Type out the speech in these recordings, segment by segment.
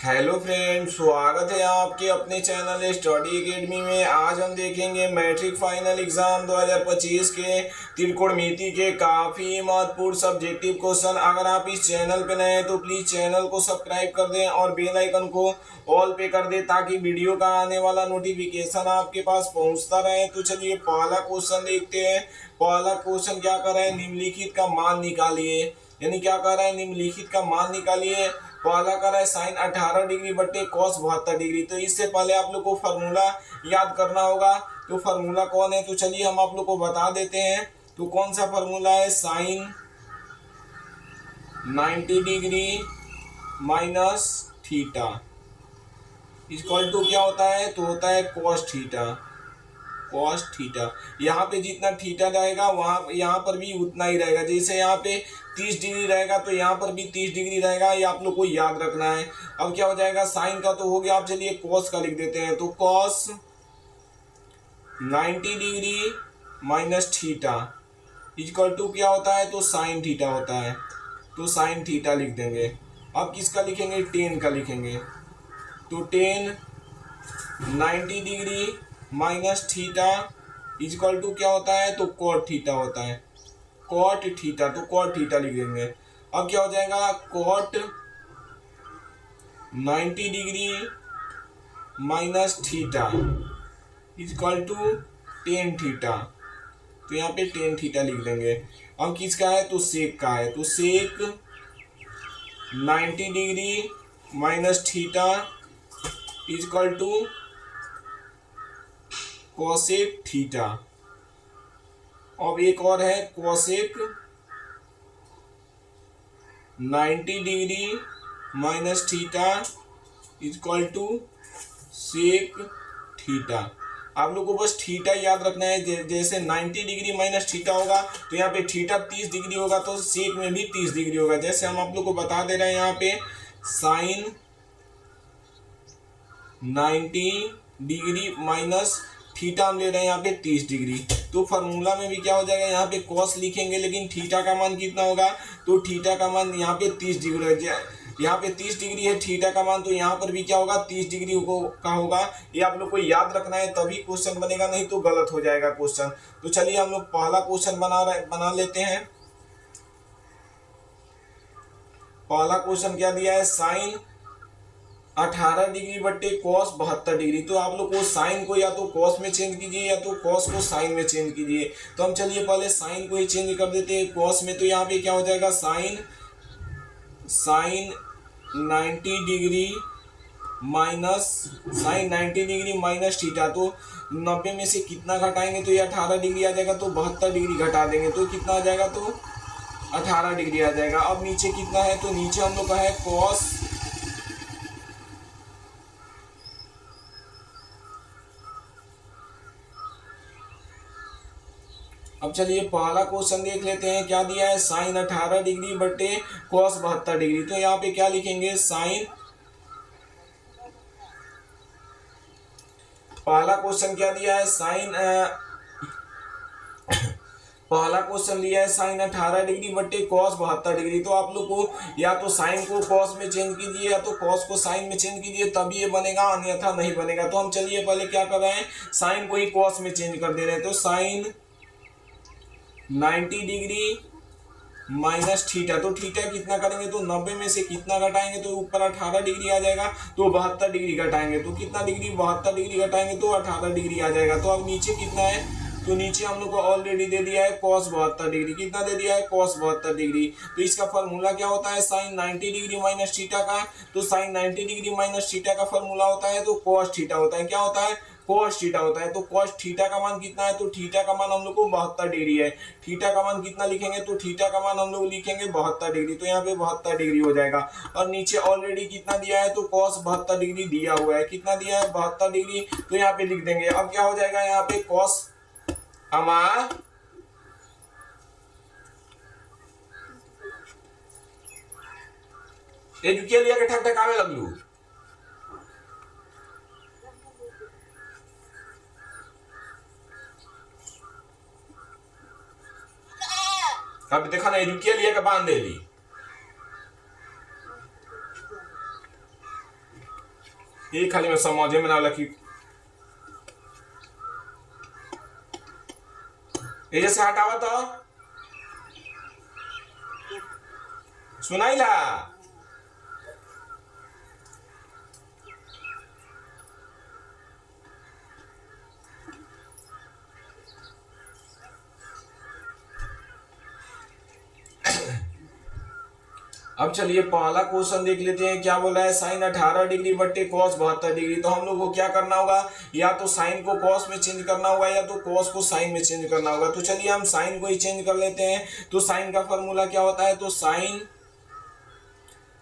Hello friend, स्वागत है आपके अपने चैनल स्टडी एकेडमी में। आज हम देखेंगे मैट्रिक फाइनल एग्जाम 2025 के त्रिकोणमिति के काफ़ी महत्वपूर्ण सब्जेक्टिव क्वेश्चन। अगर आप इस चैनल पे नए हैं तो प्लीज़ चैनल को सब्सक्राइब कर दें और बेल आइकन को ऑल पे कर दें ताकि वीडियो का आने वाला नोटिफिकेशन आपके पास पहुंचता रहे। तो चलिए पहला क्वेश्चन देखते हैं। पहला क्वेश्चन क्या कर रहा है, निम्नलिखित का मान निकालिए। यानी क्या कर रहा है, निम्नलिखित का मान निकालिए। पहला कर रहा है साइन 18 डिग्री बटे कॉस 72 डिग्री। तो इससे पहले आप लोग को फार्मूला याद करना होगा। तो फार्मूला कौन है, तो चलिए हम आप लोग को बता देते हैं। तो कौन सा फार्मूला है, sine 90 degree minus theta equal to क्या होता है, तो होता है कॉस थीटा। कॉस थीटा, यहाँ पे जितना थीटा रहेगा वहाँ यहाँ पर भी उतना ही रहेगा। जैसे यहाँ पे 30 डिग्री रहेगा तो यहाँ पर भी 30 डिग्री रहेगा, ये आप लोग को याद रखना है। अब क्या हो जाएगा, साइन का तो हो गया, आप चलिए कॉस का लिख देते हैं। तो cos 90 degree minus theta equal to क्या होता है, तो साइन थीटा होता है। तो साइन थीटा लिख देंगे। अब किसका लिखेंगे, टेन का लिखेंगे। तो tan 90 degree minus theta equal to क्या होता है, तो कॉट थीटा होता है। कॉट थीटा, तो कॉट थीटा लिख देंगे। अब क्या हो जाएगा, cot 90 degree minus theta equal to tan theta. तो यहाँ पे टेन थीटा लिख देंगे। अब किसका है, तो सेक का है। तो sec 90 degree minus theta equal to cosec theta. अब एक और है cosec 90 degree minus theta equal to sec theta. आप लोग को बस थीटा याद रखना है। जैसे 90 डिग्री माइनस थीटा होगा तो यहाँ पे थीटा 30 डिग्री होगा, तो सेक में भी 30 डिग्री होगा। जैसे हम आप लोग को बता दे रहे हैं, यहाँ पे साइन 90 डिग्री माइनस थीटा हम ले रहे हैं यहाँ पे 30 डिग्री। तो फार्मूला में भी क्या हो जाएगा, यहाँ पे कॉस लिखेंगे लेकिन थीटा का मान कितना होगा, तो थीटा का मान यहाँ पे 30 डिग्री। यहाँ पे 30 डिग्री है थीटा का मान, तो यहाँ पर भी क्या होगा, 30 डिग्री का होगा। ये आप लोग को याद रखना है, तभी क्वेश्चन बनेगा, नहीं तो गलत हो जाएगा क्वेश्चन। तो चलिए हम लोग पहला क्वेश्चन बना लेते हैं। पहला क्वेश्चन क्या दिया है, साइन 18 डिग्री बट्टे कॉस 72 डिग्री। तो आप लोग को साइन को या तो कॉस में चेंज कीजिए या तो कॉस को साइन में चेंज कीजिए। तो हम चलिए पहले साइन को ही चेंज कर देते हैं कॉस में। तो यहाँ पे क्या हो जाएगा, साइन 90 डिग्री माइनस थीटा। तो 90 में से कितना घटाएंगे, तो ये 18 डिग्री आ जाएगा। तो 72 डिग्री घटा देंगे तो कितना आ जाएगा, तो 18 डिग्री आ जाएगा। अब नीचे कितना है, तो नीचे हम लोग का है कॉस। अब चलिए पहला क्वेश्चन देख लेते हैं, क्या दिया है, साइन 18 डिग्री बटे कॉस 72 डिग्री। तो यहाँ पे क्या लिखेंगे, साइन, पहला क्वेश्चन क्या दिया है, पहला क्वेश्चन दिया है साइन 18 डिग्री बटे कॉस 72 डिग्री। तो आप लोग को या तो साइन को कॉस में चेंज कीजिए या तो कॉस को साइन में चेंज कीजिए, तभी ये बनेगा, अन्यथा नहीं बनेगा। तो हम चलिए पहले क्या कर रहे हैं, साइन को ही कॉस में चेंज कर दे रहे हैं। तो साइन 90 डिग्री माइनस थीटा। तो थीटा कितना करेंगे, तो 90 में से कितना घटाएंगे, तो ऊपर 18 डिग्री आ जाएगा। तो 72 डिग्री घटाएंगे, तो कितना डिग्री, 72 डिग्री घटाएंगे तो 18 डिग्री आ जाएगा। तो अब नीचे कितना है, तो नीचे हम लोग को ऑलरेडी दे दिया है कॉस 72 डिग्री। कितना दे दिया है, कॉस 72 डिग्री। तो इसका फॉर्मूला क्या होता है, साइन 90 डिग्री माइनस थीटा का। तो साइन 90 डिग्री माइनस थीटा का फॉर्मूला होता है, तो कॉस थीटा होता है। क्या होता है, कॉस थीटा होता है। तो कॉस थीटा का मान कितना है, तो थीटा का मान हम लोग को 72 डिग्री है। थीटा का मान कितना लिखेंगे, तो थीटा का मान हम लोग लिखेंगे 72 डिग्री। तो यहाँ पे 72 डिग्री हो जाएगा। और नीचे ऑलरेडी कितना दिया है, तो कॉस 72 डिग्री दिया हुआ है। कितना दिया है, 72 डिग्री। तो यहाँ पे लिख देंगे। अब क्या हो जाएगा, यहाँ पे कॉस हमारा एजुके लिया के ठक ठकावे लगलू। अब देखा ना, एजुके लिया के बांध दे ली। ये खाली मैं समझे में ना लखी ये जैसे हटावा तो सुनाई ला। अब चलिए पहला क्वेश्चन देख लेते हैं क्या बोला है। साइन 18 डिग्री बट्टे कॉस 72 डिग्री। तो हम लोग को क्या करना होगा, या तो साइन को कॉस में चेंज करना होगा या तो कॉस को साइन में चेंज करना होगा। तो चलिए हम साइन को ही चेंज कर लेते हैं। तो साइन का फॉर्मूला क्या होता है, तो साइन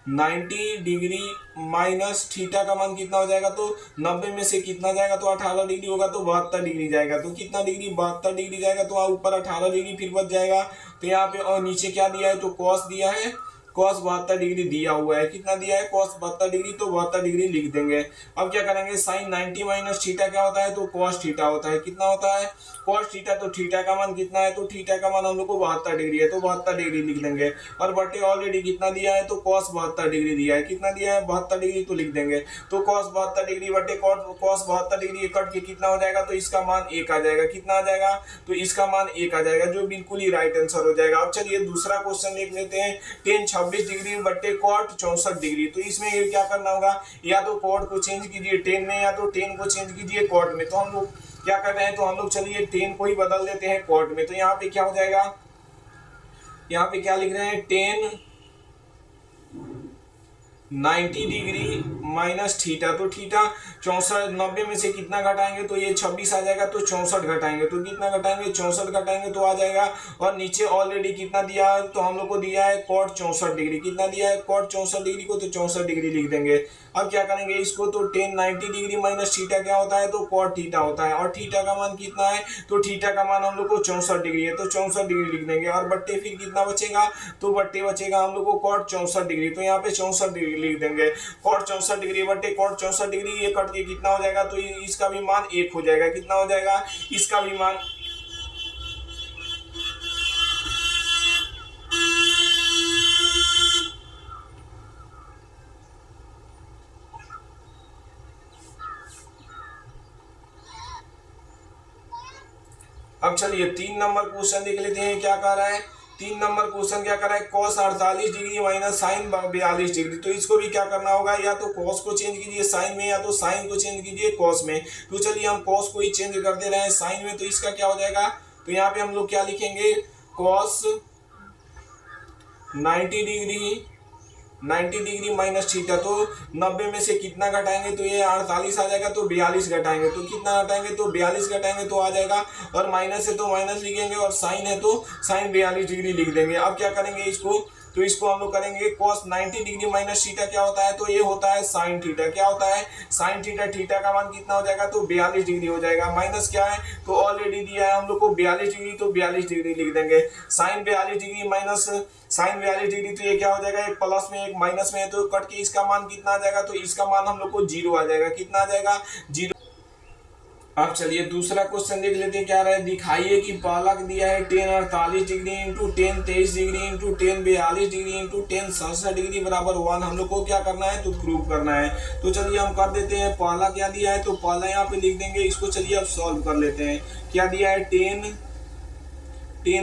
90 डिग्री माइनस थीटा का मान कितना हो जाएगा, तो 90 में से कितना जाएगा, तो 18 डिग्री होगा तो 72 डिग्री जाएगा। तो कितना डिग्री, 72 डिग्री जाएगा। तो ऊपर 18 डिग्री फिर बच जाएगा। तो यहाँ पे और नीचे क्या दिया है, तो कॉस दिया है, कॉस 72 डिग्री दिया हुआ है। कितना दिया है, कॉस 72 डिग्री, तो 72 डिग्री लिख देंगे। अब क्या करेंगे, साइन 90 माइनस थीटा क्या होता है, तो कॉस थीटा होता है। कितना होता है, कॉस थीटा। तो थीटा का मान कितना है, तो थीटा का मान हम लोग को 72 डिग्री है, तो 72 डिग्री लिख देंगे। और बटे ऑलरेडी कितना दिया है, तो कॉस 72 डिग्री दिया है। कितना दिया है, 72 डिग्री, तो लिख देंगे। तो कॉस 72 डिग्री बटे कॉस 72 डिग्री कट के कितना हो जाएगा, तो इसका मान 1 आ जाएगा। कितना आ जाएगा, तो इसका मान 1 आ जाएगा, जो बिल्कुल ही राइट आंसर हो जाएगा। अब चलिए दूसरा क्वेश्चन देख लेते हैं। टेन 26 डिग्री बट्टे कॉट 64 डिग्री। तो इसमें ये क्या करना होगा, या तो कॉट को चेंज कीजिए टेन में, या तो टेन को चेंज कीजिए कॉट में। तो हम लोग क्या कर रहे हैं, तो हम लोग चलिए टेन को ही बदल देते हैं कॉट में। तो यहाँ पे क्या हो जाएगा, यहाँ पे क्या लिख रहे हैं, टेन 90 डिग्री माइनस थीटा। तो थीटा 64, 90 में से कितना घटाएंगे, तो ये 26 आ जाएगा। तो 64 घटाएंगे, तो कितना घटाएंगे, 64 घटाएंगे तो आ जाएगा। और नीचे ऑलरेडी कितना दिया है, तो हम लोग को दिया है कॉट 64 डिग्री। कितना दिया है, कॉट 64 डिग्री को, तो 64 डिग्री लिख देंगे। अब क्या करेंगे इसको, तो टेन 90 डिग्री माइनस थीटा क्या होता है, तो कॉट थीटा होता है। और थीटा का मान कितना है, तो थीटा का मान हम लोग को 64 डिग्री है, तो 64 डिग्री लिख देंगे। और बट्टे फिर कितना बचेगा, तो बट्टे बचेगा हम लोग को कॉट 64 डिग्री। तो यहाँ पे 64 डिग्री लिख देंगे। कॉट 64 डिग्री बट्टे कॉट 64 डिग्री, ये कट के कितना हो जाएगा, तो इसका भी मान 1 हो जाएगा। कितना हो जाएगा, इसका भी मान अब चलिए 3 नंबर क्वेश्चन देख लेते हैं क्या कह रहा है। 3 नंबर क्वेश्चन क्या कर रहा है, cos 48 degree minus sine 42 degree. तो इसको भी क्या करना होगा, या तो कॉस को चेंज कीजिए साइन में, या तो साइन को चेंज कीजिए कॉस में। तो चलिए हम कॉस को ही चेंज कर दे रहे हैं साइन में। तो इसका क्या हो जाएगा, तो यहाँ पे हम लोग क्या लिखेंगे, कॉस 90 डिग्री माइनस थीटा। तो 90 में से कितना घटाएंगे, तो ये 48 आ जाएगा। तो 42 घटाएंगे, तो कितना घटाएंगे, तो 42 घटाएंगे तो आ जाएगा। और माइनस है तो माइनस लिखेंगे, और साइन है तो साइन 42 डिग्री लिख देंगे। अब क्या करेंगे इसको, तो इसको हम लोग करेंगे cos 90 डिग्री माइनस थीटा क्या होता है, तो ये होता है साइन थीटा। क्या होता है, साइन थीटा। थीटा का मान कितना हो जाएगा, तो 42 डिग्री हो जाएगा। माइनस क्या है, तो ऑलरेडी दिया है हम लोग को 42 डिग्री, तो 42 डिग्री लिख देंगे। Sine 42 degree minus sine 42 degree, तो ये क्या हो जाएगा, एक प्लस में एक माइनस में है, तो कट के इसका मान कितना आ जाएगा, तो इसका मान हम लोग को 0 आ जाएगा। कितना आ जाएगा, 0। अब चलिए दूसरा क्वेश्चन देख लेते हैं क्या रहा है। दिखाइए कि पहला दिया है 10 48 degree into 10 23 degree into 10 42 degree into 10 67 degree बराबर 1। हम लोग को क्या करना है, तो प्रूव करना है। तो चलिए हम कर देते हैं। पहला क्या दिया है, तो पहला यहाँ पे लिख देंगे। इसको चलिए अब सॉल्व कर लेते हैं। क्या दिया है, 10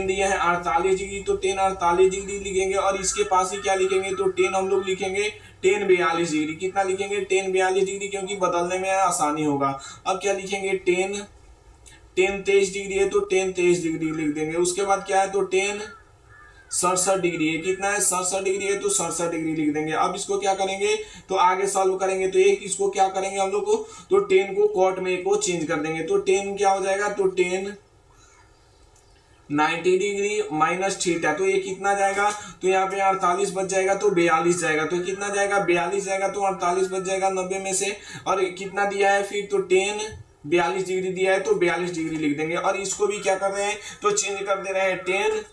दिया है 48 डिग्री, तो 10 48 डिग्री लिखेंगे। और इसके पास ही क्या लिखेंगे, तो 10 हम लोग लिखेंगे 10 42 डिग्री। कितना लिखेंगे, 10 42 डिग्री, क्योंकि बदलने में आसानी होगा। अब क्या लिखेंगे, 10 23 डिग्री है, तो 10 23 डिग्री लिख देंगे। उसके बाद क्या है, तो 10 67 डिग्री है। कितना है, 67 डिग्री है, तो 67 डिग्री लिख देंगे। अब इसको क्या करेंगे, तो आगे सॉल्व करेंगे। तो एक इसको क्या करेंगे हम लोग को, तो 10 को कॉट में को चेंज कर देंगे। तो 10 क्या हो जाएगा, तो 10 90 डिग्री माइनस थीटा। तो ये कितना जाएगा, तो यहाँ पे 48 बच जाएगा, तो 42 जाएगा। तो कितना जाएगा, 42 जाएगा, तो 48 बच जाएगा 90 में से। और कितना दिया है फिर, तो 10 42 डिग्री दिया है, तो 42 डिग्री लिख देंगे। और इसको भी क्या कर रहे हैं, तो चेंज कर दे रहे हैं। 10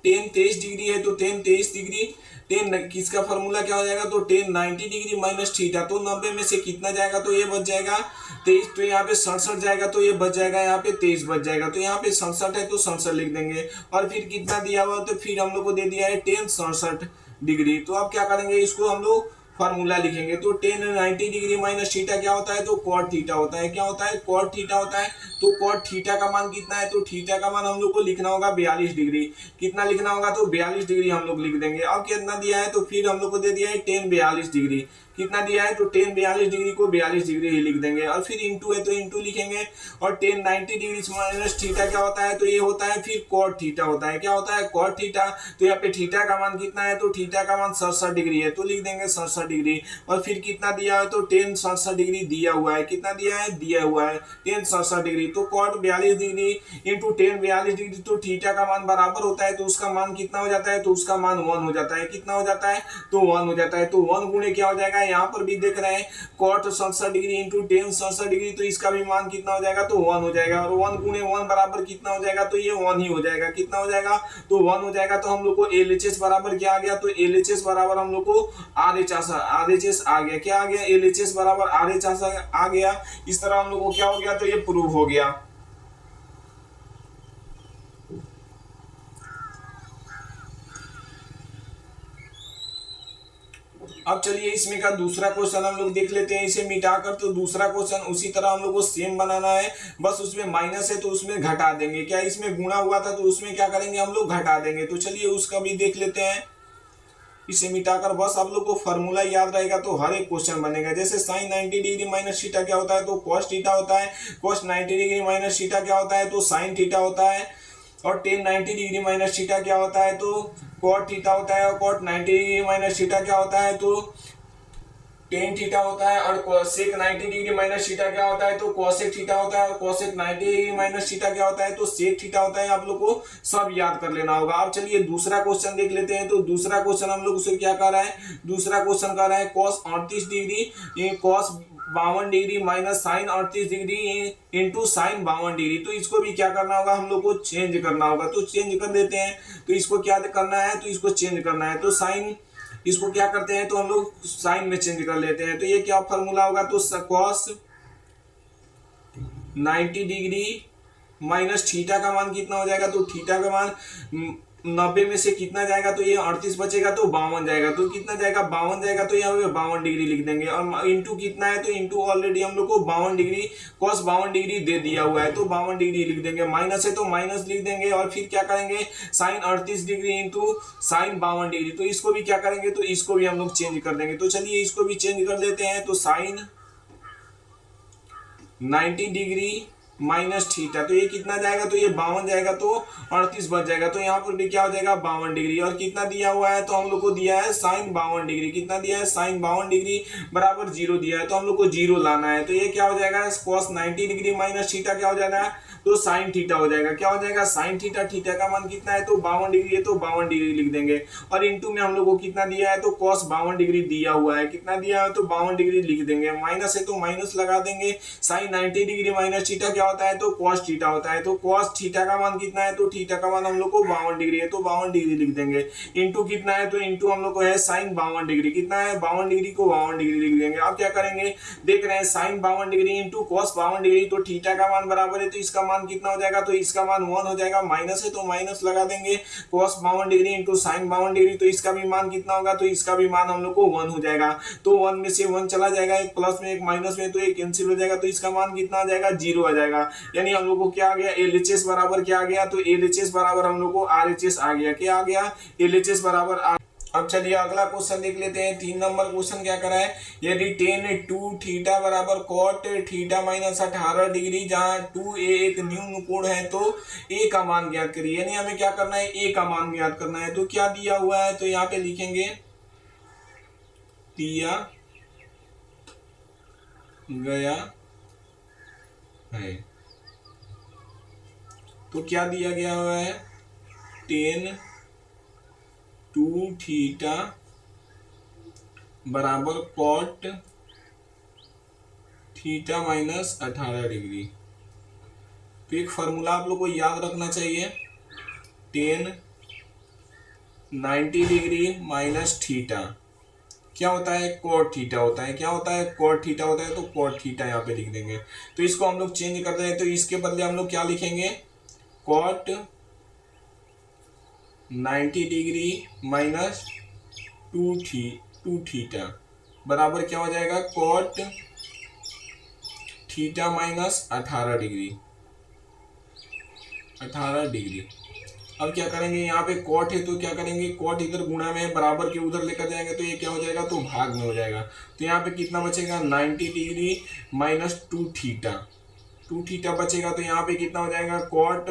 23 डिग्री है, तो 10 23 डिग्री 10 किसका फॉर्मूला क्या हो जाएगा, तो 10 90 डिग्री माइनस थीटा। तो 90 में से कितना जाएगा, तो ये बच जाएगा 23। तो यहाँ पे 67 जाएगा, तो ये बच जाएगा यहाँ पे 23 बच जाएगा। तो यहाँ पे 67 है, तो 67 लिख देंगे। और फिर कितना दिया हुआ, तो फिर हम लोग को दे दिया है 10 67 डिग्री। तो अब क्या करेंगे, इसको हम लोग फार्मूला लिखेंगे तो टेन 90 डिग्री माइनस थीटा क्या होता है, तो कॉट थीटा होता है। क्या होता है, कॉट थीटा होता है। तो कॉट थीटा का मान कितना है, तो थीटा का मान हम लोग को लिखना होगा 42 डिग्री। कितना लिखना होगा, तो 42 डिग्री हम लोग लिख देंगे। अब कितना दिया है, तो फिर हम लोग को दे दिया है टेन 42 डिग्री। कितना दिया है, तो टेन 42 डिग्री को 42 डिग्री ही लिख देंगे। और फिर इंटू है तो इंटू लिखेंगे। और टेन 90 डिग्री माइनस थीटा क्या होता है, तो ये होता है फिर कॉट थीटा होता है। क्या होता है, कॉट थीटा। तो यहाँ पे थीटा का मान कितना है, तो थीटा का मान 67 डिग्री है, तो लिख देंगे 67 डिग्री। और फिर कितना दिया है, तो टेन 67 डिग्री दिया हुआ है। कितना दिया है, दिया हुआ है टेन 67 डिग्री। तो cot 42 degree into tan 42 degree, तो थीटा का मान बराबर होता है, तो उसका मान कितना हो जाता है, तो उसका मान 1 हो जाता है। कितना हो जाता है, तो 1 हो जाता है। तो 1 गुणे क्या हो जाएगा, यहाँ पर भी देख रहे हैं cot 67 degree into tan 67 degree, तो इसका भी मान कितना हो जाएगा, तो 1 हो जाएगा। और 1 गुणे 1 बराबर कितना हो जाएगा, तो ये 1 ही हो जाएगा। कितना हो जाएगा, तो 1 हो जाएगा। तो हम लोग को एलएचएस बराबर क्या आ गया, तो एलएचएस बराबर हम लोग को आरएचएस आ गया। क्या आ गया, एलएचएस बराबर आरएचएस आ गया। इस तरह हम लोग को क्या हो गया, तो ये प्रूव हो गया। अब चलिए इसमें का दूसरा क्वेश्चन हम लोग देख लेते हैं, इसे मिटाकर। तो दूसरा क्वेश्चन उसी तरह हम लोग को सेम बनाना है, बस उसमें माइनस है तो उसमें घटा देंगे। क्या इसमें गुणा हुआ था, तो उसमें क्या करेंगे, हम लोग घटा देंगे। तो चलिए उसका भी देख लेते हैं। इसे मिटाकर बस आप लोग को फॉर्मूला याद रहेगा तो हर एक क्वेश्चन बनेगा। जैसे साइन 90 डिग्री माइनस थीटा क्या होता है, तो कॉस थीटा होता है। कॉस 90 डिग्री माइनस थीटा क्या होता है, तो साइन थीटा होता है। और टेन 90 डिग्री माइनस थीटा क्या होता है, तो कॉट थीटा होता है। और कॉट 90 डिग्री माइनस थीटा क्या होता है, तो टेन थीटा होता है। और कोसेक 90 डिग्री माइनस थीटा क्या होता है, तो कोसेक थीटा होता है। और कोसेक 90 डिग्री माइनस थीटा क्या होता है, तो सेक थीटा होता है। आप लोग को सब याद कर लेना होगा। अब चलिए दूसरा क्वेश्चन देख लेते हैं। तो दूसरा क्वेश्चन हम लोग से क्या कर रहा है, दूसरा क्वेश्चन कर रहा है cos 38 degree cos 52 degree minus sine 38 degree into sine 52 degree. तो इसको भी क्या करना होगा, हम लोग को चेंज करना होगा। तो चेंज कर देते हैं। तो इसको क्या करना है, तो इसको चेंज करना है। तो साइन इसको क्या करते हैं, तो हम लोग साइन में चेंज कर लेते हैं। तो ये क्या फॉर्मूला होगा, तो कॉस 90 डिग्री माइनस थीटा का मान कितना हो जाएगा, तो थीटा का मान 90 में से कितना जाएगा, तो ये 38 बचेगा, तो 52 जाएगा। तो कितना जाएगा, 52 जाएगा। तो यहाँ पे 52 डिग्री लिख देंगे। और इंटू कितना है, तो इंटू ऑलरेडी हम लोग को 52 डिग्री कॉस 52 डिग्री दे दिया हुआ है, तो 52 डिग्री लिख देंगे। माइनस है तो माइनस लिख देंगे। और फिर क्या करेंगे, sine 38 degree into sine 52 degree. तो इसको भी क्या करेंगे, तो इसको भी हम लोग चेंज कर देंगे। तो चलिए इसको भी चेंज कर देते हैं। तो साइन 90 डिग्री माइनस थीटा, तो ये कितना जाएगा, तो ये 52 जाएगा, तो 38 बच जाएगा। तो यहाँ पर भी क्या हो जाएगा, 52 डिग्री। और कितना दिया हुआ है, तो हम लोग को दिया है साइन 52 डिग्री। कितना दिया है, साइन 52 डिग्री बराबर 0 दिया है, तो हम लोग को 0 लाना है। तो ये क्या हो जाएगा, कॉस 90 डिग्री माइनस थीटा क्या हो जाएगा, तो साइन थीटा हो जाएगा। क्या हो जाएगा, साइन थीटा। थीटा का मान कितना है, तो 52 डिग्री है, तो 52 डिग्री लिख देंगे। और इंटू में हम लोग को कितना दिया है, तो कॉस 52 डिग्री दिया हुआ है। कितना दिया है, तो 52 डिग्री लिख देंगे। माइनस है तो माइनस लगा देंगे। साइन 90 डिग्री माइनस थीटा क्या होता है, तो कॉस थीटा होता है। तो कॉस थीटा का मान कितना है, तो थीटा का मान हम लोग को 52 डिग्री है, तो 52 डिग्री लिख देंगे। इंटू कितना है, तो इंटू हम लोग को है साइन 52 डिग्री। कितना है, 52 डिग्री को 52 डिग्री लिख देंगे। अब क्या करेंगे, देख रहे हैं sine 52 degree into cos 52 degree, तो थीटा का मान बराबर है, तो इसका मान कितना हो जाएगा, तो इसका मान 1 हो जाएगा। माइनस है तो माइनस लगा देंगे। Cos 52 degree into sine 52 degree, तो इसका भी मान कितना होगा, तो इसका भी मान हम लोग को 1 हो जाएगा। तो 1 में से 1 चला जाएगा, एक प्लस में एक माइनस में, तो एक कैंसिल हो जाएगा। तो इसका मान कितना आ जाएगा, 0 आ जाएगा। यानी हम लोग को क्या आ गया, एलएचएस बराबर क्या आ गया, तो एलएचएस बराबर हम लोग को आरएचएस आ गया। क्या आ गया, एलएचएस बराबर आर। अब चलिए अगला क्वेश्चन देख लेते हैं। 3 नंबर क्वेश्चन क्या करा है, यदि टेन 2 थीटा बराबर कॉट थीटा माइनस 18 डिग्री, जहां 2a एक न्यून कोण है, तो a का मान ज्ञात करिए। यानी हमें क्या करना है, a का मान ज्ञात करना है। तो क्या दिया हुआ है, तो यहाँ पे लिखेंगे दिया गया है। तो क्या दिया गया हुआ है, टेन 2 थीटा बराबर कॉट थीटा माइनस 18 डिग्री। तो एक फॉर्मूला आप लोग को याद रखना चाहिए, टेन 90 डिग्री माइनस थीटा क्या होता है, कॉट थीटा होता है। क्या होता है, कॉट थीटा होता है। तो कॉट थीटा यहाँ पे लिख देंगे। तो इसको हम लोग चेंज कर दें, तो इसके बदले हम लोग क्या लिखेंगे, कॉट 90 डिग्री माइनस 2 थीटा बराबर क्या हो जाएगा cot theta minus 18 degree. 18 degree. अब क्या करेंगे, यहाँ पे कॉट है तो क्या करेंगे, कॉट इधर गुणा में है, बराबर के उधर लेकर जाएंगे तो ये क्या हो जाएगा, तो भाग में हो जाएगा। तो यहाँ पे कितना बचेगा 90 डिग्री माइनस 2 थीटा। 2 थीटा बचेगा तो यहाँ पे कितना हो जाएगा कॉट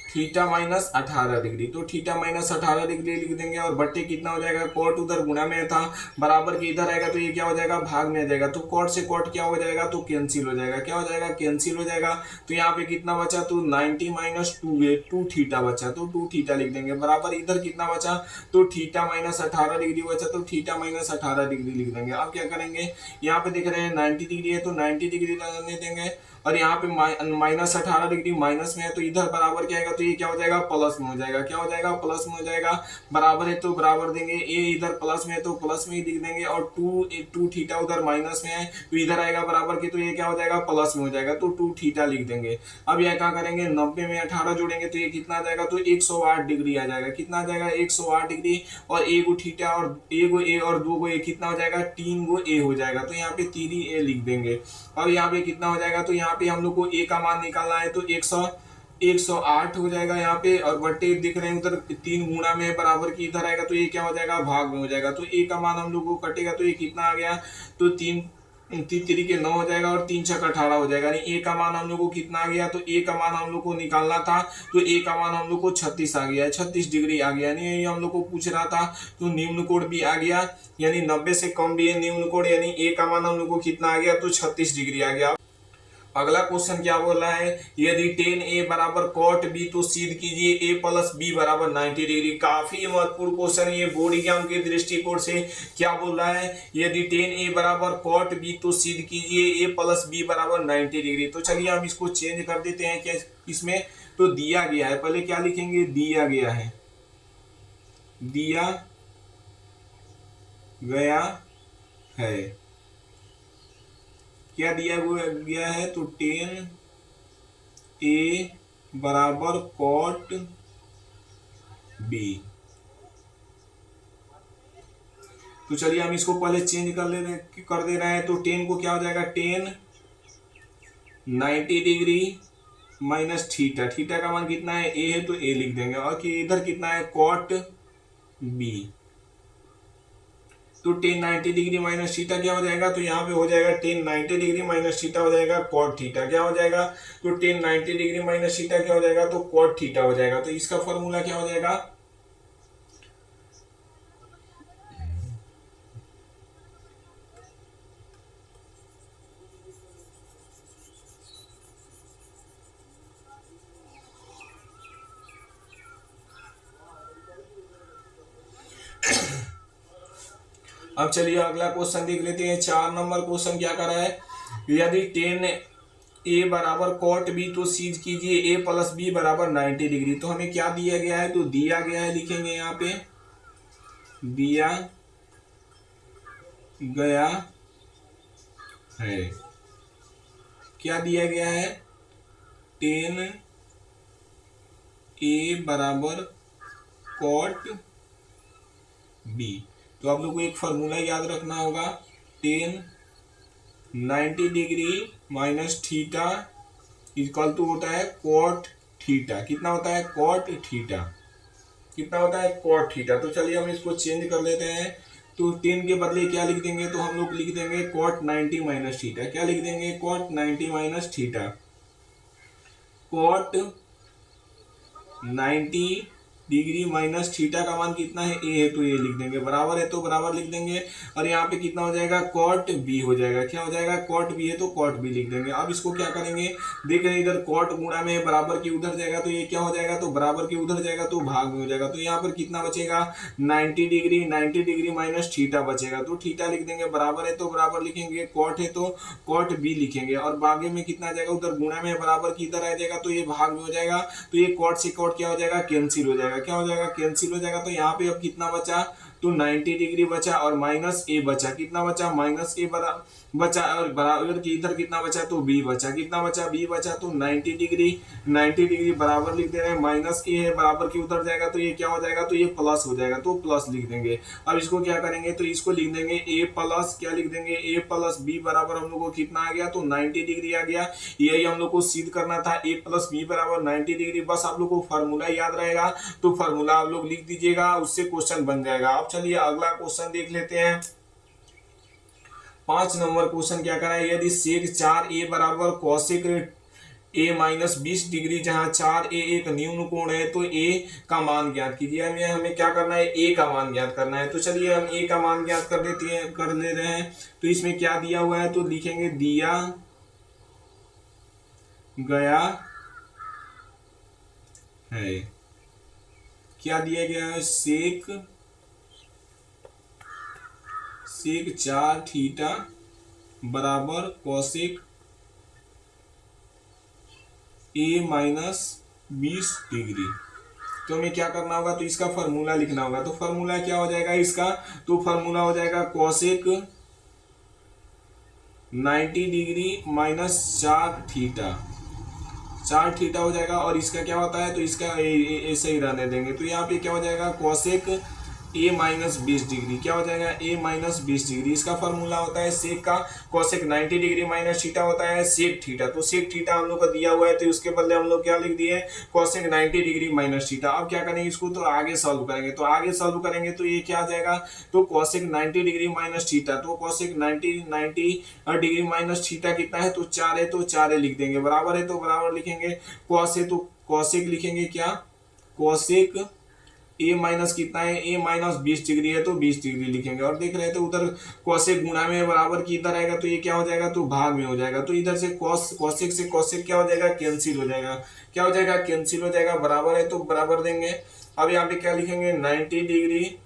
थीटा माइनस 18 डिग्री। तो थीटा माइनस 18 डिग्री लिख देंगे और बट्टे कितना हो जाएगा, कॉट उधर गुणा में था, बराबर के इधर आएगा तो ये क्या हो जाएगा भाग में आ जाएगा। तो कॉट से कॉट क्या हो जाएगा, तो कैंसिल हो जाएगा। क्या हो जाएगा, कैंसिल हो जाएगा। तो यहाँ पे कितना बचा, तो 90 माइनस 2 थीटा बचा, तो 2 थीटा लिख देंगे। बराबर इधर कितना बचा, तो थीटा माइनस 18 डिग्री बचा, तो थीटा माइनस 18 डिग्री लिख देंगे। अब क्या करेंगे, यहाँ पे देख रहे हैं 90 डिग्री है तो 90 डिग्री लगाने देंगे, और यहाँ पे माइनस 18 डिग्री माइनस में है तो इधर बराबर क्या आएगा, तो ये क्या हो जाएगा प्लस में हो जाएगा। क्या हो जाएगा, प्लस में हो जाएगा। बराबर है तो बराबर देंगे, ये इधर प्लस में है तो प्लस में ही लिख देंगे, और 2 थीटा उधर माइनस में है तो इधर आएगा बराबर के, तो ये क्या हो जाएगा प्लस में हो जाएगा, तो 2 थीटा लिख देंगे। अब यह क्या करेंगे, 90 में 18 जोड़ेंगे तो ये कितना आ जाएगा, तो 108 डिग्री आ जाएगा। कितना आ जाएगा 108 डिग्री, और ए गो थीटा और ए गो ए और 2 गो ए कितना हो जाएगा, 3 गो ए हो जाएगा। तो यहाँ पे 3 ए लिख देंगे। अब यहाँ पे कितना हो जाएगा, तो यहाँ पे हम लोग को ए का मान निकालना है तो 108 हो जाएगा यहाँ पे, और बट्टे दिख रहे हैं उधर 3 गुणा में बराबर की इधर आएगा तो ये क्या हो जाएगा भाग में हो जाएगा। तो ए का मान हम लोग को कटेगा तो ये कितना आ गया, तो 3 3 के 9 हो जाएगा, और 3 6 18 हो जाएगा। यानी ए का मान हम लोग को कितना आ गया, तो ए का मान हम लोग को निकालना था, तो ए का मान हम लोग को 36 आ गया है, 36 डिग्री आ गया। यानी ये हम लोग को पूछ रहा था, तो निम्न कोण भी आ गया, यानी 90 से कम भी है निम्न कोण, यानी ए का मान हम लोग को कितना आ गया, तो 36 डिग्री आ गया। अगला क्वेश्चन क्या बोल रहा है, यदि tan a बराबर cot b तो सिद्ध कीजिए a प्लस बी बराबर 90 डिग्री। काफी महत्वपूर्ण क्वेश्चन है ये बोर्ड एग्जाम के दृष्टिकोण से। क्या बोल रहा है, यदि tan a बराबर cot b तो सिद्ध कीजिए a प्लस बी बराबर 90 डिग्री। तो चलिए हम इसको चेंज कर देते हैं, क्या इसमें तो दिया गया है, पहले क्या लिखेंगे, दिया गया है, दिया गया है, क्या दिया गया है, तो tan a बराबर cot b। तो चलिए हम इसको पहले चेंज कर दे रहे हैं। तो tan को क्या हो जाएगा, tan 90 degree minus theta. Theta का मान कितना है, a है तो a लिख देंगे, और कि इधर कितना है cot b। तो tan 90 डिग्री माइनस थीटा क्या हो जाएगा, तो यहाँ पे हो जाएगा tan 90 डिग्री माइनस थीटा हो जाएगा cot थीटा। क्या हो जाएगा, तो tan 90 डिग्री माइनस थीटा क्या हो जाएगा, तो cot थीटा हो जाएगा। तो इसका फॉर्मूला क्या हो जाएगा, अब चलिए अगला क्वेश्चन देख लेते हैं। 4 नंबर क्वेश्चन क्या कर रहा है, यदि tan a बराबर cot b तो सिद्ध कीजिए a प्लस बी बराबर 90 डिग्री। तो हमें क्या दिया गया है, तो दिया गया है लिखेंगे यहाँ पे, दिया गया है, क्या दिया गया है, tan a बराबर cot b। तो आप लोग को एक फार्मूला याद रखना होगा, tan 90 degree minus theta equal to होता है cot थीटा। कितना होता है, cot थीटा। कितना होता है, cot थीटा। तो चलिए हम इसको चेंज कर लेते हैं। तो tan के बदले क्या लिख देंगे, तो हम लोग लिख देंगे cot 90 माइनस थीटा। क्या लिख देंगे, cot 90 minus theta. cot 90 degree minus theta का मान कितना है, ए है तो ए लिख देंगे, बराबर है तो बराबर लिख देंगे, और यहाँ पे कितना हो जाएगा, cot b हो जाएगा। क्या हो जाएगा, cot b है तो cot b लिख देंगे। अब इसको क्या करेंगे, देख रहे हैं इधर cot गुणा में बराबर के उधर जाएगा तो ये क्या हो जाएगा, तो बराबर के उधर जाएगा तो भाग में हो जाएगा। तो यहाँ पर कितना बचेगा, 90 डिग्री माइनस थीटा बचेगा, तो थीटा लिख देंगे, बराबर है तो बराबर लिखेंगे, cot है तो cot b लिखेंगे, और भागे में कितना आ जाएगा, उधर गुणा में बराबर की इधर आ जाएगा तो ये भाग में हो जाएगा। तो ये cot से cot क्या हो जाएगा, कैंसिल हो जाएगा। क्या हो जाएगा, कैंसिल हो जाएगा। तो यहाँ पे अब कितना बचा, तो 90 डिग्री बचा और माइनस ए बचा, कितना बचा माइनस ए बचा और बराबर की इधर कितना बचा तो बी बचा, कितना बचा बी बचा। तो 90 डिग्री बराबर लिख दे रहे हैं, माइनस ए है बराबर की उधर जाएगा तो ये क्या हो जाएगा तो ये प्लस हो जाएगा, तो प्लस लिख देंगे। अब इसको क्या करेंगे तो इसको लिख देंगे ए प्लस क्या लिख देंगे ए प्लस बी बराबर हम लोग को कितना आ गया तो 90 डिग्री आ गया। यही हम लोग को सिद्ध करना था, ए प्लस बी बराबर 90 डिग्री। बस आप लोग को फार्मूला याद रहेगा तो फार्मूला आप लोग लिख दीजिएगा, उससे क्वेश्चन बन जाएगा। अब चलिए अगला क्वेश्चन देख लेते हैं। 5 नंबर क्वेश्चन क्या करा है, यदि सेक 4a बराबर कौशिक ए माइनस 20 डिग्री, जहां 4a एक न्यून कोण है तो a का मान ज्ञात कीजिए। हमें क्या करना है a का मान ज्ञात करना है। तो चलिए हम a का मान ज्ञात कर ले रहे हैं। तो इसमें क्या दिया हुआ है तो लिखेंगे दिया गया है, क्या दिया गया है सेक 4 थीटा बराबर कौशिक ए माइनस 20 डिग्री। तो हमें क्या करना होगा तो इसका फार्मूला लिखना होगा। तो फार्मूला क्या हो जाएगा इसका, तो फार्मूला हो जाएगा कौशिक 90 डिग्री माइनस 4 थीटा हो जाएगा। और इसका क्या होता है तो इसका ऐसे ही रहने देंगे। तो यहाँ पे क्या हो जाएगा कौशिक ए माइनस 20 डिग्री, क्या हो जाएगा ए माइनस 20 डिग्री। इसका फार्मूला होता है सेक का कौशिक 90 डिग्री माइनस थीटा होता है सेक थीटा। तो सेक थीटा हम लोग का दिया हुआ है तो उसके बदले हम लोग क्या लिख दिए कौशिक 90 डिग्री माइनस थीटा। अब क्या करेंगे इसको तो आगे सॉल्व करेंगे। तो आगे सॉल्व करेंगे तो ये क्या आ जाएगा तो कौशिक 90 डिग्री माइनस थीटा। तो कौशिक 90 डिग्री माइनस थीटा कितना है तो 4 है, तो 4 लिख देंगे। बराबर है तो बराबर लिखेंगे, कौश है तो कौशिक लिखेंगे क्या कौशिक ए माइनस कितना है ए माइनस 20 डिग्री है तो 20 डिग्री लिखेंगे। और देख रहे थे उधर कौशिक गुणा में बराबर की इधर आएगा तो ये क्या हो जाएगा तो भाग में हो जाएगा। तो इधर से कौशिक से कौशिक क्या हो जाएगा कैंसिल हो जाएगा, क्या हो जाएगा कैंसिल हो जाएगा। बराबर है तो बराबर देंगे। अब यहाँ पे क्या लिखेंगे 90 डिग्री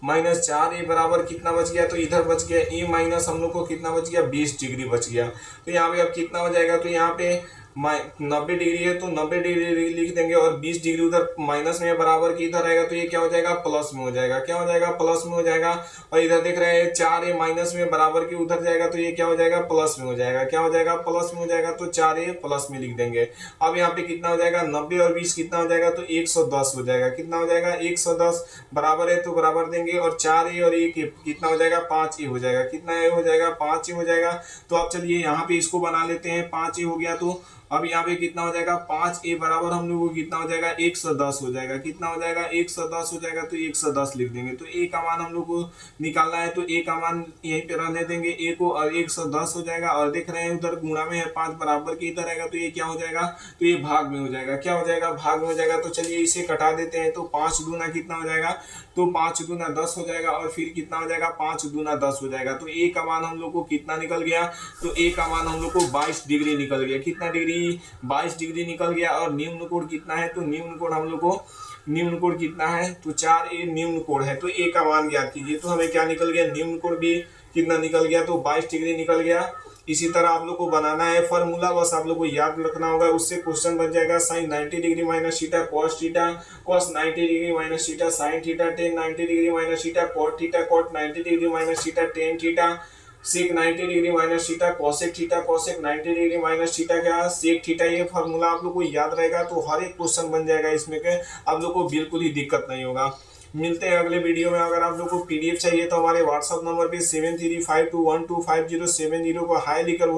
माइनस 4 ए बराबर कितना बच गया तो इधर बच गया ए माइनस हम लोग को कितना बच गया 20 डिग्री बच गया। तो यहाँ पे अब कितना हो जाएगा तो यहाँ पे 90 डिग्री है तो 90 डिग्री लिख देंगे और 20 डिग्री उधर माइनस में बराबर की इधर आएगा तो ये क्या हो जाएगा प्लस में हो जाएगा, क्या हो जाएगा प्लस में हो जाएगा। और इधर देख रहे हैं 4 ए माइनस में बराबर की उधर जाएगा तो ये क्या हो जाएगा प्लस में हो जाएगा, क्या हो जाएगा प्लस में हो जाएगा। तो 4 ए प्लस में लिख देंगे। अब यहाँ पे कितना हो जाएगा 90 और 20 कितना हो जाएगा तो 110 हो जाएगा, कितना हो जाएगा 110 बराबर है तो बराबर देंगे। और 4 ए और 1 कितना हो जाएगा 5 ए हो जाएगा, कितना ए हो जाएगा 5 ए हो जाएगा। तो अब चलिए यहाँ पे इसको बना लेते हैं, 5 ए हो गया। तो अब यहाँ पे कितना हो जाएगा 5 ए बराबर हम लोगों को कितना हो जाएगा 110 हो जाएगा, कितना हो जाएगा 110 हो जाएगा। तो 110 लिख देंगे। तो ए का मान हम लोग को निकालना है तो ए का मान यहीं पे रहने देंगे ए को और 110 हो जाएगा। और देख रहे हैं उधर गुणा में है 5 बराबर के इधर आएगा तो ये क्या हो जाएगा तो ये भाग में हो जाएगा, क्या हो जाएगा भाग में हो जाएगा। तो चलिए इसे कटा देते हैं। तो 5 दूना कितना हो जाएगा तो 5 दूना 10 हो जाएगा और फिर कितना हो जाएगा 5 दूना 10 हो जाएगा। तो ए का मान हम लोग को कितना निकल गया तो ए का मान हम लोग को 22 डिग्री निकल गया, कितना डिग्री 22 डिग्री निकल गया। और निम्न कोण कितना है तो निम्न कोण हम लोग को निम्न कोण कितना है तो 4 ए निम्न कोण है। तो ए का मान ज्ञात कीजिए। तो हमें क्या निकल गया निम्न कोण भी कितना निकल गया तो 22 डिग्री निकल गया। इसी तरह आप लोग को बनाना है फार्मूला, बस आप लोग को याद रखना होगा, उससे क्वेश्चन बन जाएगा sine 90 degree minus theta cos 90 degree minus theta sine theta tan 90 degree minus theta cot 90 degree minus theta tan theta sec 90 degree minus theta cosec 90 degree minus theta क्या सेक थीटा। ये formula आप लोग को याद रहेगा तो हर एक question बन जाएगा इसमें के, आप लोग को बिल्कुल ही दिक्कत नहीं होगा। मिलते हैं अगले वीडियो में। अगर आप लोग को पीडीएफ चाहिए तो हमारे व्हाट्सअप नंबर पे 7352125070 को हाई लिखकर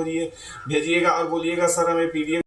भेजिएगा और बोलिएगा सर हमें पीडीएफ